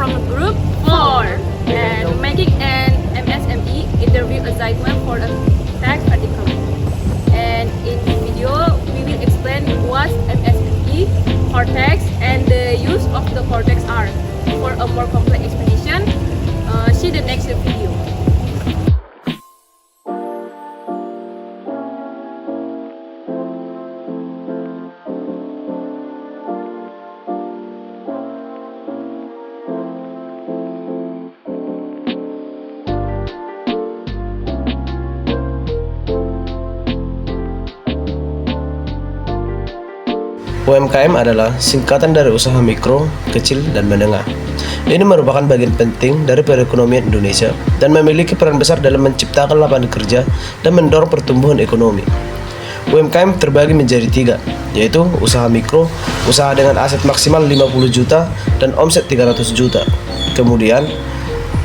from Group 4 and making an MSME interview assignment for a tax article. And in this video, we will explain what MSME, Cortex, and the use of the Cortex are. For a more complex explanation, see the next video. UMKM adalah singkatan dari usaha mikro, kecil, dan menengah. Ini merupakan bagian penting dari perekonomian Indonesia dan memiliki peran besar dalam menciptakan lapangan kerja dan mendorong pertumbuhan ekonomi. UMKM terbagi menjadi 3, yaitu usaha mikro, usaha dengan aset maksimal 50 juta dan omset 300 juta. Kemudian,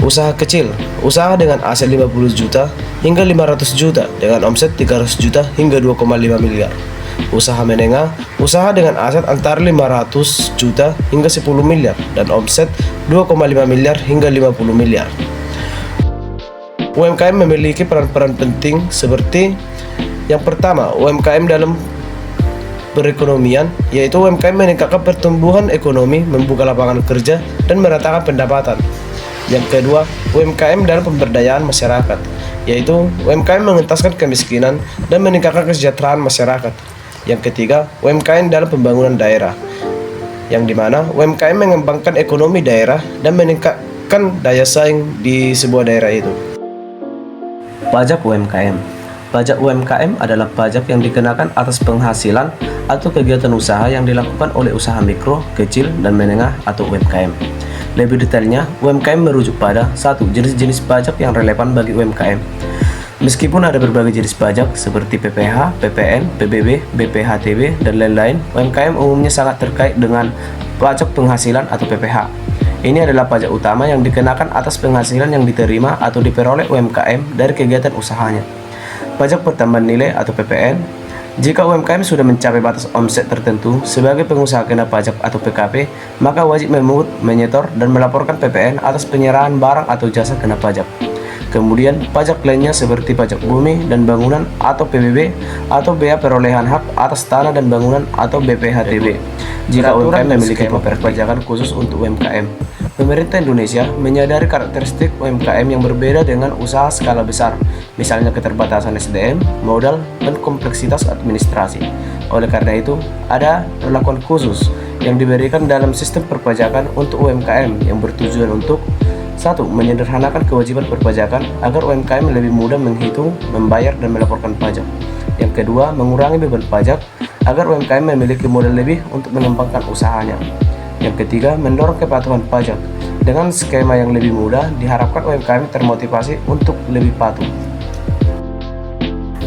usaha kecil, usaha dengan aset 50 juta hingga 500 juta dengan omset 300 juta hingga 2,5 miliar. Usaha menengah, usaha dengan aset antara 500 juta hingga 10 miliar dan omset 2,5 miliar hingga 50 miliar. UMKM memiliki peran-peran penting seperti yang pertama, UMKM dalam perekonomian, yaitu UMKM meningkatkan pertumbuhan ekonomi, membuka lapangan kerja, dan meratakan pendapatan. Yang kedua, UMKM dalam pemberdayaan masyarakat, yaitu UMKM mengentaskan kemiskinan dan meningkatkan kesejahteraan masyarakat. Yang ketiga, UMKM dalam pembangunan daerah, yang dimana UMKM mengembangkan ekonomi daerah dan meningkatkan daya saing di sebuah daerah itu. Pajak UMKM. Pajak UMKM adalah pajak yang dikenakan atas penghasilan atau kegiatan usaha yang dilakukan oleh usaha mikro, kecil, dan menengah atau UMKM. Lebih detailnya, UMKM merujuk pada 1. Jenis-jenis pajak yang relevan bagi UMKM. Meskipun ada berbagai jenis pajak seperti PPH, PPN, PBB, BPHTB, dan lain-lain, UMKM umumnya sangat terkait dengan pajak penghasilan atau PPH. Ini adalah pajak utama yang dikenakan atas penghasilan yang diterima atau diperoleh UMKM dari kegiatan usahanya. Pajak pertambahan nilai atau PPN. Jika UMKM sudah mencapai batas omset tertentu sebagai pengusaha kena pajak atau PKP, maka wajib memungut, menyetor, dan melaporkan PPN atas penyerahan barang atau jasa kena pajak. Kemudian, pajak lainnya seperti pajak bumi dan bangunan atau PBB atau bea perolehan hak atas tanah dan bangunan atau BPHTB. Jika UMKM memiliki perpajakan khusus untuk UMKM, pemerintah Indonesia menyadari karakteristik UMKM yang berbeda dengan usaha skala besar, misalnya keterbatasan SDM, modal, dan kompleksitas administrasi. Oleh karena itu, ada perlakuan khusus yang diberikan dalam sistem perpajakan untuk UMKM yang bertujuan untuk 1. Menyederhanakan kewajiban perpajakan agar UMKM lebih mudah menghitung, membayar, dan melaporkan pajak. Yang kedua, mengurangi beban pajak agar UMKM memiliki modal lebih untuk mengembangkan usahanya. Yang ketiga, mendorong kepatuhan pajak. Dengan skema yang lebih mudah, diharapkan UMKM termotivasi untuk lebih patuh.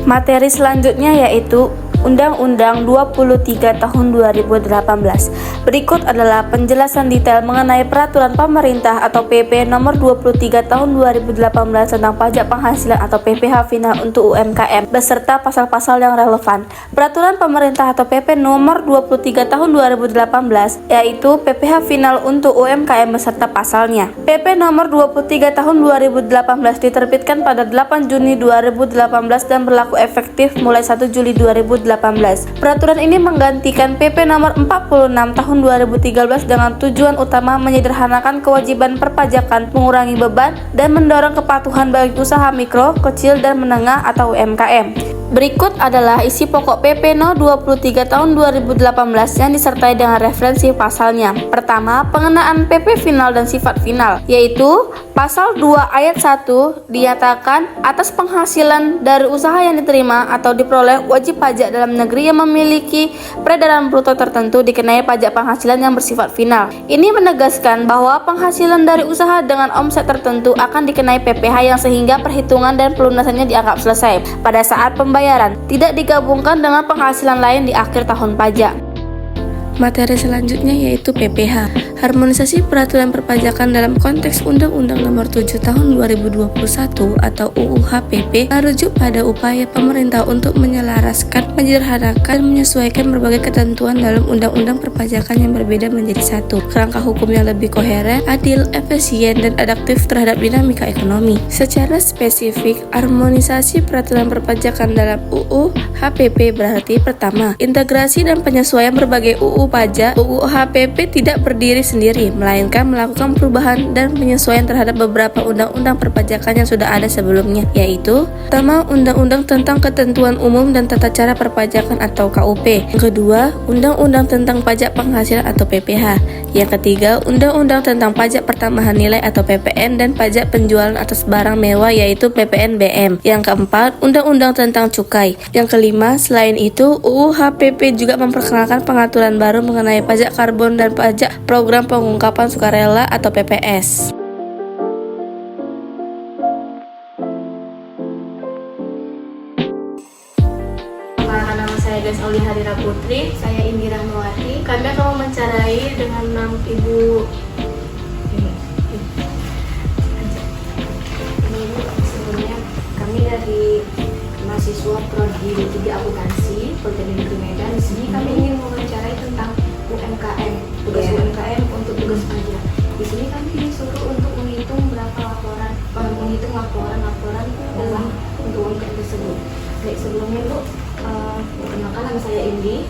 Materi selanjutnya yaitu Undang-Undang 23 Tahun 2018. Berikut adalah penjelasan detail mengenai Peraturan Pemerintah atau PP Nomor 23 Tahun 2018 tentang pajak penghasilan atau PPh final untuk UMKM beserta pasal-pasal yang relevan. Peraturan Pemerintah atau PP Nomor 23 Tahun 2018 yaitu PPh final untuk UMKM beserta pasalnya. PP Nomor 23 Tahun 2018 diterbitkan pada 8 Juni 2018 dan berlaku efektif mulai 1 Juli 2018. Peraturan ini menggantikan PP Nomor 46 Tahun 2013 dengan tujuan utama menyederhanakan kewajiban perpajakan, mengurangi beban, dan mendorong kepatuhan bagi usaha mikro, kecil, dan menengah atau UMKM. Berikut adalah isi pokok PP No 23 Tahun 2018 yang disertai dengan referensi pasalnya. Pertama, pengenaan PP final dan sifat final, yaitu Pasal 2 ayat 1 dinyatakan atas penghasilan dari usaha yang diterima atau diperoleh wajib pajak dalam negeri yang memiliki peredaran bruto tertentu dikenai pajak penghasilan yang bersifat final. Ini menegaskan bahwa penghasilan dari usaha dengan omset tertentu akan dikenai PPh yang sehingga perhitungan dan pelunasannya dianggap selesai pada saat pembayaran, tidak digabungkan dengan penghasilan lain di akhir tahun pajak. Materi selanjutnya yaitu PPh. Harmonisasi peraturan perpajakan dalam konteks Undang-Undang Nomor 7 Tahun 2021 atau UU HPP merujuk pada upaya pemerintah untuk menyelaraskan, menyederhanakan, dan menyesuaikan berbagai ketentuan dalam undang-undang perpajakan yang berbeda menjadi satu. Kerangka hukum yang lebih koheren, adil, efisien, dan adaptif terhadap dinamika ekonomi. Secara spesifik, harmonisasi peraturan perpajakan dalam UU HPP berarti pertama, integrasi dan penyesuaian berbagai UU pajak. UU HPP tidak berdiri sendiri, melainkan melakukan perubahan dan penyesuaian terhadap beberapa undang-undang perpajakan yang sudah ada sebelumnya, yaitu pertama, Undang-Undang tentang Ketentuan Umum dan Tata Cara Perpajakan atau KUP. Yang kedua, Undang-Undang tentang Pajak Penghasilan atau PPH. Yang ketiga, Undang-Undang tentang Pajak Pertambahan Nilai atau PPN dan Pajak Penjualan atas Barang Mewah yaitu PPNBM. Yang keempat, Undang-Undang tentang Cukai. Yang kelima, selain itu, UU HPP juga memperkenalkan pengaturan baru mengenai pajak karbon dan pajak program pengungkapan sukarela atau PPS. Perkenalkan, nama saya Des Aulia Hadira Putri, saya Indira Mawati. Kami akan mewawancarai dengan 6 ibu. Ini sebelumnya kami dari mahasiswa Prodi D3 Akuntansi Politeknik Negeri Medan. Di sini kami ingin mewawancarai tentang UMKM, tugas UMKM untuk tugas pajak. Di sini kami disuruh untuk menghitung berapa laporan, menghitung laporan dalam untuk UMKM tersebut. Baik, sebelumnya Bu, perkenalkan nama saya Indi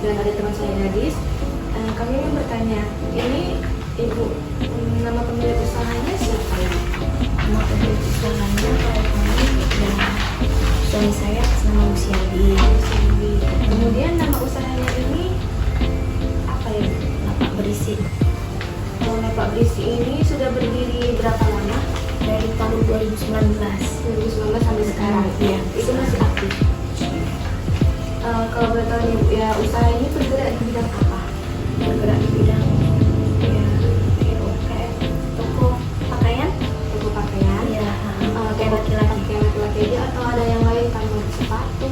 dan ada teman saya Gadis. Kami ingin bertanya, ini Ibu, nama pemilik usahanya siapa ya? Nama pemilik usahanya kalau kami dan suami saya atas nama Musiadi. Kemudian nama usahanya ini apa ya? Lapak Berisi. Kalau Lapak Berisi ini sudah berdiri berapa lama? Dari tahun 2019. 2019 sampai sekarang. Iya. Itu masih aktif. Kalau boleh tahu nih Bu, ya usaha ini bergerak di bidang apa? Bergerak di bidang kayak toko pakaian. Toko pakaian. Iya. Kayak laki-laki aja atau ada yang lain kamu sepatu?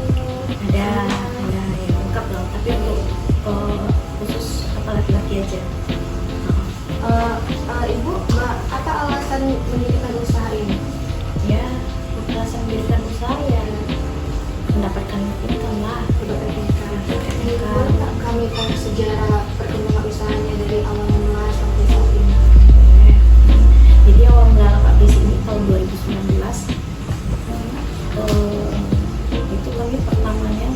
Ada yang lengkap loh. Tapi untuk khusus apa laki-laki aja. Ibu, apa alasan mendirikan usaha ini? Ya, alasan mendirikan usaha ya mendapatkan income lah. Boleh tak kami tahu sejarah perkembangan usahanya dari awal mula sampai saat ini? Jadi awal mula Lapak Berisi ini tahun 2019. Itu kami pertamanya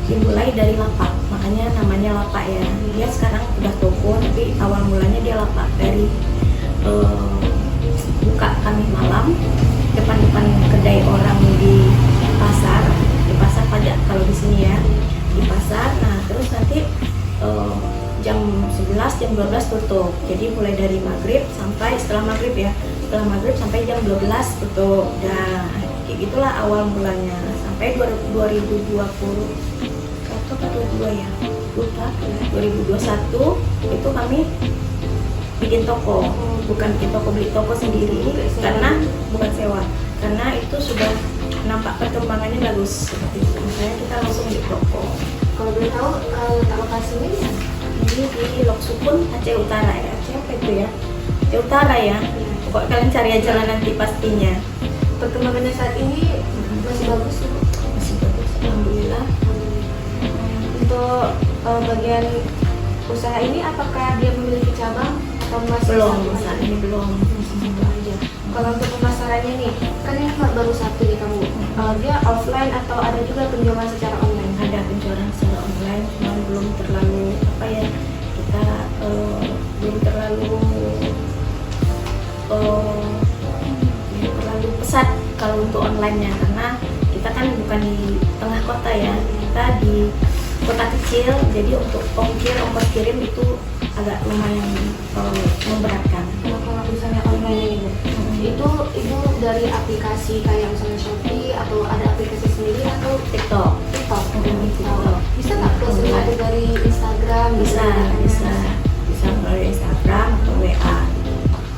dimulai dari lapak, makanya namanya lapak ya. Dia sekarang udah toko, tapi awal mulanya dia lapak dari buka kami malam depan-depan kedai orang di pasar pajak kalau di sini ya, di pasar. Nah terus nanti jam 11, jam 12 tutup. Jadi mulai dari maghrib sampai setelah maghrib sampai jam 12 tutup. Nah kayak gitulah awal mulanya sampai 2021 ya, 2021 itu kami bikin toko, bukan bikin toko, beli toko sendiri karena bukan sewa, karena itu sudah nampak perkembangannya bagus seperti itu. Makanya kita langsung di toko. Kalau boleh tahu letak lokasinya ya? Ini di Lok Sukun, Aceh Utara ya. Aceh apa itu ya? Aceh Utara ya. Pokoknya kalian cari aja lah nanti pastinya. Perkembangannya saat ini masih bagus ya? Masih bagus, alhamdulillah. Untuk bagian usaha ini apakah dia memiliki cabang atau masih Belum, satu saat aja? ini belum. Masih satu aja. Kalau untuk pemasarannya nih, kan ini baru satu nih kamu. Dia offline atau ada juga penjualan secara online? Ada penjualan secara online, cuma belum terlalu apa ya, kita belum terlalu pesat kalau untuk online-nya, karena kita kan bukan di tengah kota ya, kita di kota kecil, jadi untuk ongkos kirim itu agak lumayan memberatkan. Kalau misalnya online ini, itu ibu dari aplikasi kayak misalnya Shopee atau ada aplikasi sendiri atau TikTok. TikTok? TikTok. Bisa nggak closing ada dari Instagram? Bisa melalui Instagram atau WA.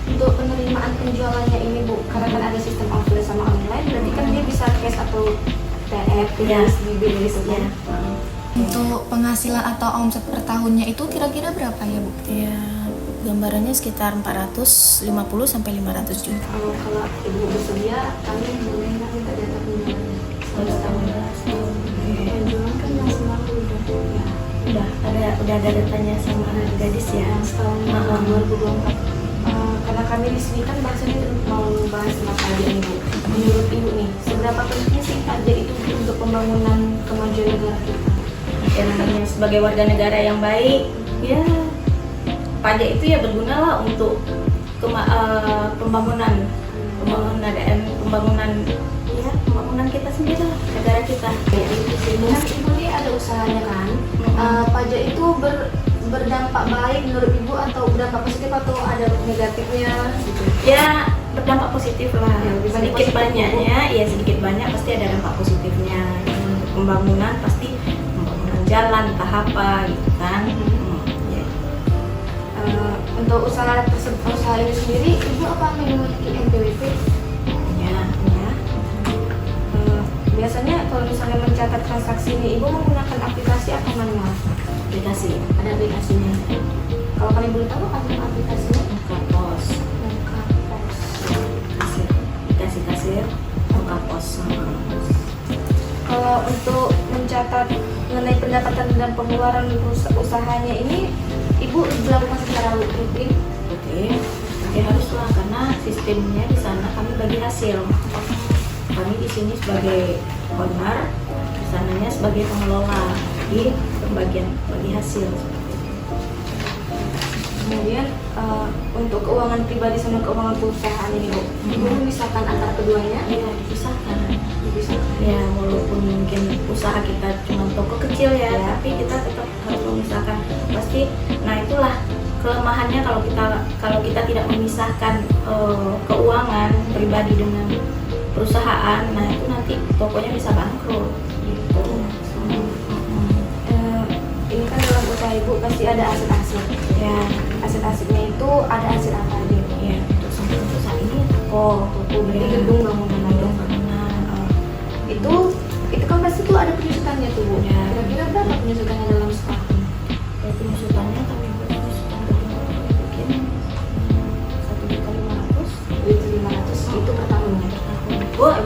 Untuk penerimaan penjualannya ini Bu, karena kan ada sistem offline sama online, berarti kan dia bisa cash atau TF, Iya. di beli Ya. Untuk penghasilan atau omset per tahunnya itu kira-kira berapa ya Bu? Ya, gambarannya sekitar 450 sampai 500 juta. Kalau ibu bersedia, kami boleh nggak minta data penjualannya? Penjualan kan yang selalu udah ya. Udah ada datanya sama gadis ya. Tahun 2024. Karena kami di sini kan bahasanya mau bahas tentang pajak nih Bu. Menurut ibu nih, seberapa penting sih pajak itu untuk pembangunan kemajuan negara kita? Ya, namanya sebagai warga negara yang baik, ya pajak itu ya berguna lah untuk pembangunan pembangunan kita sendiri lah, negara kita. Ya, itu sih. Kan ibu ini ada usahanya kan? Pajak itu berdampak baik menurut ibu atau berdampak positif atau ada negatifnya gitu? Ya berdampak positif lah, Ya, lebih banyak sedikit positif, banyaknya, ya sedikit banyak pasti ada dampak positifnya. Untuk pembangunan pasti pembangunan jalan, entah apa gitu kan. Ya. Untuk usaha ini sendiri, ibu apa memiliki NPWP? Ya. Biasanya kalau misalnya mencatat transaksi ini, ibu menggunakan aplikasi atau manual? Aplikasi, Ada aplikasinya. Kalau kalian boleh tahu apa aplikasinya? Kapos, Kapos. kasir, Kapos. Kalau untuk mencatat mengenai pendapatan dan pengeluaran usahanya ini, ibu dilakukan secara rutin? Oke, ya haruslah karena sistemnya di sana kami bagi hasil. Kami di sini sebagai owner, di sananya sebagai pengelola di pembagian bagi hasil. Kemudian untuk keuangan pribadi sama keuangan perusahaan ini Bu, ibu memisahkan antara keduanya? Ya dipisahkan. Dipisahkan. Ya walaupun mungkin usaha kita cuma toko kecil ya, tapi kita tetap harus memisahkan. Pasti, nah itulah kelemahannya kalau kita tidak memisahkan keuangan pribadi dengan perusahaan, nah itu nanti tokonya bisa bangkrut gitu. Ini kan dalam usaha ibu pasti ada aset-aset. Ya, Aset-asetnya itu ada aset apa aja? ya untuk saat ini ya toko, Berarti gedung bangunan ada. Itu kan pasti tuh ada penyusutannya tuh Bu. Ya. Kira-kira berapa penyusutannya dalam setahun? Penyusutannya kami penyusutan mungkin 1.500.000 1.500 itu per tahunnya.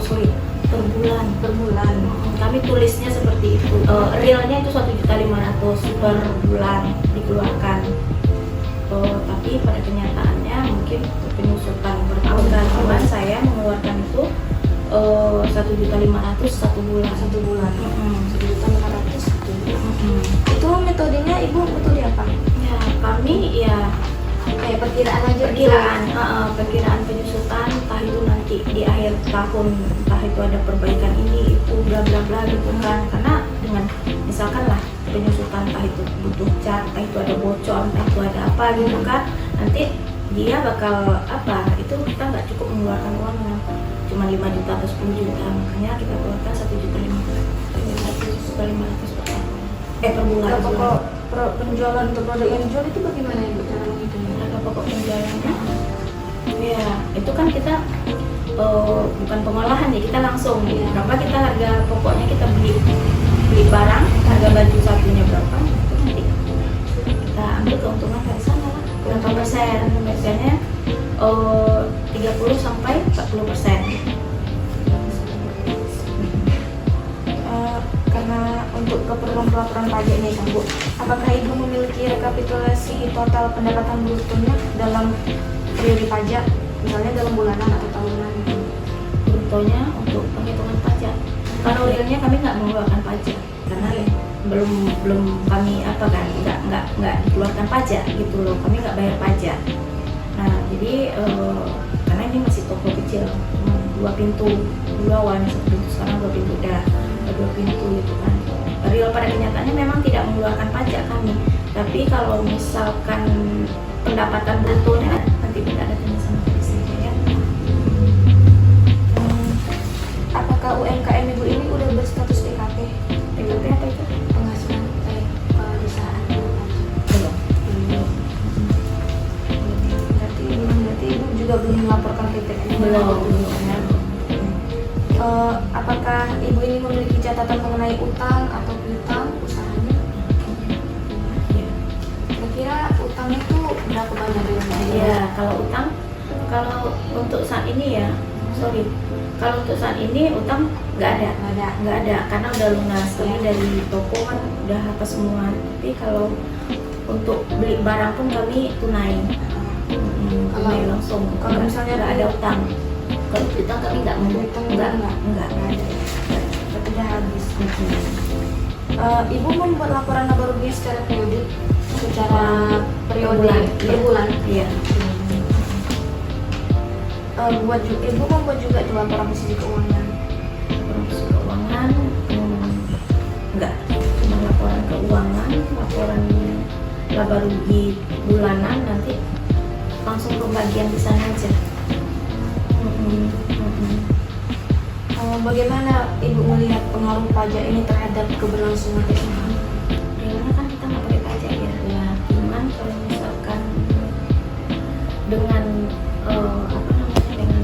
sorry per bulan. Per bulan. Kami tulisnya seperti itu. Realnya itu 1.500.000 per bulan dikeluarkan. Tapi pada kenyataannya mungkin penyusutan per tahun dan bulan saya mengeluarkan itu 1.500.000 satu bulan. 1.500.000 satu bulan. Itu metodenya ibu metode apa? Ya kami ya Kayak perkiraan aja. perkiraan penyusutan, entah itu nanti di akhir tahun, entah itu ada perbaikan ini itu bla bla bla gitu kan. Karena dengan misalkan lah penyusutan, entah itu butuh cat, entah itu ada bocor, entah itu ada apa gitu kan, nanti dia bakal apa, itu kita nggak cukup mengeluarkan uang cuma 5 juta atau 10 juta, makanya kita keluarkan 1.500.000 per tahun. Per bulan. Kalau pokok penjualan untuk produk yang dijual itu bagaimana ibu cara menghitungnya? Harga pokok penjualannya ya itu kan kita bukan pengolahan ya, kita langsung berapa kita harga pokoknya, kita beli barang, harga baju satunya berapa, itu nanti kita ambil keuntungan dari sana lah, berapa persen, biasanya 30 sampai 40%. Karena untuk keperluan pelaporan pajak ini kan Bu, apakah ibu memiliki rekapitulasi total pendapatan brutonya dalam periode pajak, misalnya dalam bulanan atau tahunan? Brutonya untuk penghitungan pajak, kalau realnya kami nggak mengeluarkan pajak karena belum kami apa kan nggak dikeluarkan pajak gitu loh, kami nggak bayar pajak. Nah jadi karena ini masih toko kecil, 2 pintu, dulu awalnya 1 pintu, sekarang 2 pintu udah 2 pintu gitu kan. Real pada kenyataannya memang tidak mengeluarkan pajak kami, tapi kalau misalkan pendapatan brutonya nanti tidak ada tanya sama saja ya. Apakah UMKM ibu ini udah berstatus PKP? PKP apa itu? Penghasilan perusahaan Belum. Berarti ibu juga belum melaporkan PPN? Belum. Apakah ibu ini memiliki catatan mengenai utang atau piutang usahanya? Ya, kalau utang, kalau untuk saat ini ya, kalau untuk saat ini utang nggak ada, karena udah lunas. Ini dari toko kan udah hapus semua. Tapi kalau untuk beli barang pun kami tunai, tunai langsung. Kalau misalnya nggak ada utang, kalau utang kami nggak ada. Tapi udah habis. Ibu membuat laporan laba rugi secara periodik, secara periode per bulan. Iya. Ibu membuat juga tuh laporan sisi keuangan. Keuangan enggak, cuma laporan keuangan, laporan laba rugi bulanan, nanti langsung pembagian di sana aja. Bagaimana Ibu melihat pengaruh pajak ini terhadap keberlangsungan usaha? Realnya kan kita nggak pakai pajak ya, cuman kalau misalkan dengan dengan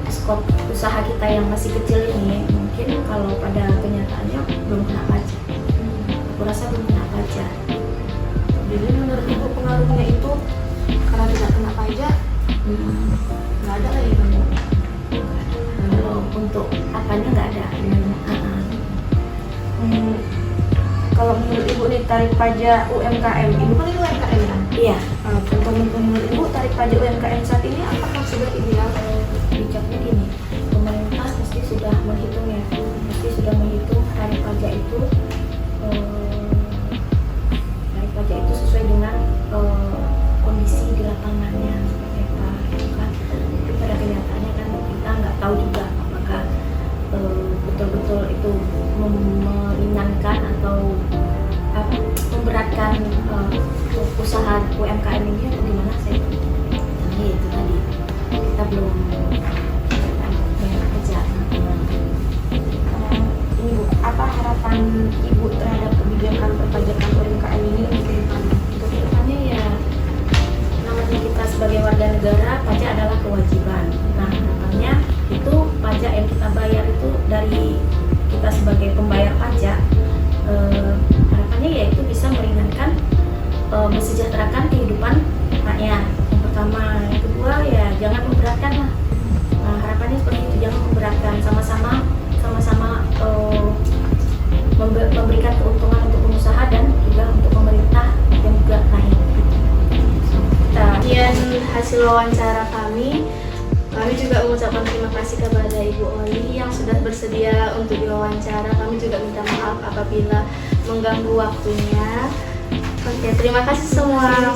skop usaha kita yang masih kecil ini, mungkin kalau pada kenyataannya belum kena pajak. Aku rasa belum kena pajak. Jadi menurut Ibu pengaruhnya itu karena tidak kena pajak, nggak ada lagi Bang? Kalau untuk apanya nggak ada. Kalau menurut Ibu nih tarif pajak UMKM, Ibu kan itu UMKM kan? Iya. Untuk menurut Ibu tarif pajak UMKM saat ini apakah sudah ideal? Bijaknya gini, pemerintah mesti sudah menghitung tarif pajak itu sesuai dengan kondisi di lapangannya seperti apa, gitu kan. Tapi pada kenyataannya kan kita nggak tahu juga apakah betul-betul itu meringankan atau memberatkan usaha UMKM ini atau gimana sih? Jadi itu tadi kita belum banyak kerja. Ini Bu, apa harapan Ibu terhadap kebijakan perpajakan UMKM ini untuk kedepannya? Untuk kedepannya ya, namanya kita sebagai warga negara, pajak adalah kewajiban. Nah, harapannya itu pajak yang kita bayar itu dari kita sebagai pembayar pajak, harapannya yaitu bisa meringankan, mensejahterakan kehidupan rakyat. Yang pertama, yang kedua ya jangan memberatkan lah. Nah, harapannya seperti itu, jangan memberatkan, sama-sama memberikan keuntungan untuk pengusaha dan juga untuk pemerintah yang juga naik. Sekian hasil wawancara kami. Kami juga mengucapkan terima kasih kepada Ibu Oli yang sudah bersedia untuk diwawancara. Kami juga minta maaf apabila mengganggu waktunya. Oke, terima kasih semua.